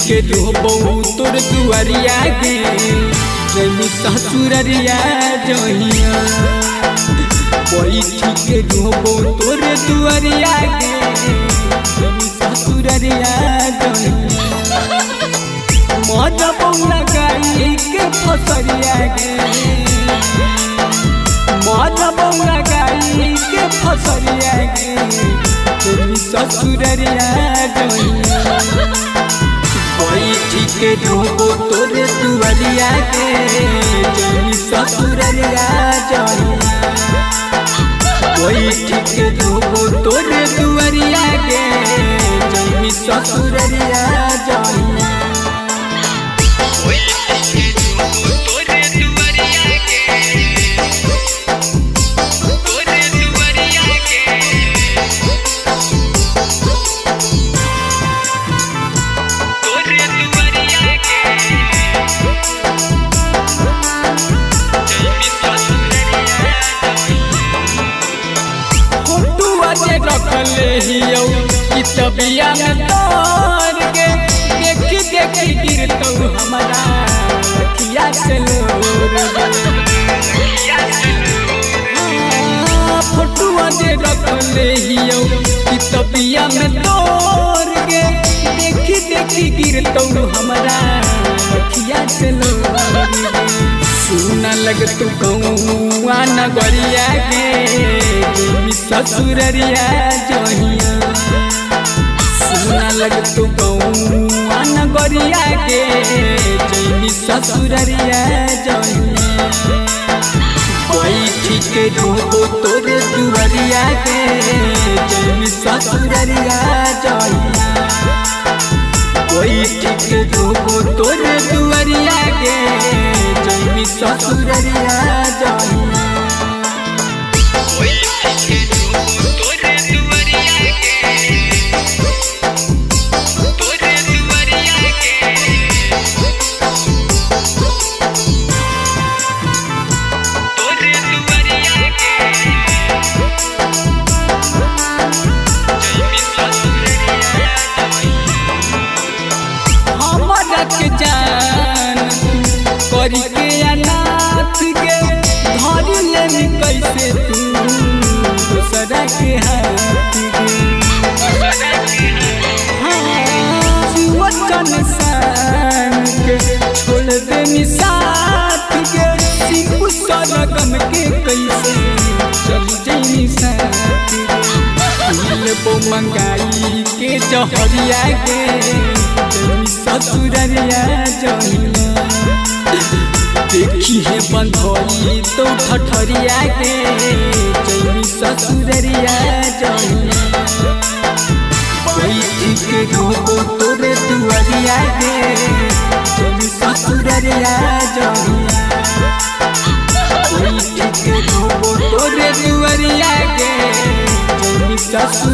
के रोबो तोर दुआरिया गे जमी ससुररिया जहिया बैठी के रोबो तोर दुआरिया गे जमी ससुररिया जहिया मजबो लगाई के फसरिया गे मजबो लगाई के फसरिया गे जमी ससुररिया जहिया बैठी के रोबो तोरे दुआरिया के जमी ससुररिया जहिया बैठी के रोबो तोरे दुआरिया के जमी ससुररिया जहिया रखले हियो कितबिया में तोर के देखी देखी गिरतो हमारा अखिया से लोर फोटुआ जे रखले हियो कितबिया में तोर के देखी देखी गिरतो हमारा अखिया से लोर सुना लग तू कौआ नगरिया के जमी ससुररिया जहिया सुना लग तू कौआ नगरिया के जमी ससुररिया जहिया बैठी के रोबो तोरे दुआरिया के जमी ससुररिया जहिया बैठी के रोबो तोरे दुआरिया के जमी ससुररिया जहिया करी के अनाथ के धर ले कैसे तू दूसरा के हाथ वचन सान के छोड़ दे साथ के सिंपु सरगम के कैसे चल जई साथ मिलबो मंगाई के जहरिया के जमी ससुररिया जहिया देखी है बंधोई तो ठठरिया के जमी ससुररिया जहिया बैठी के रोबो तोरे दुआरिया के जमी ससुररिया जहिया बैठी के रोबो तोरे दुआरिया के जमी ससुर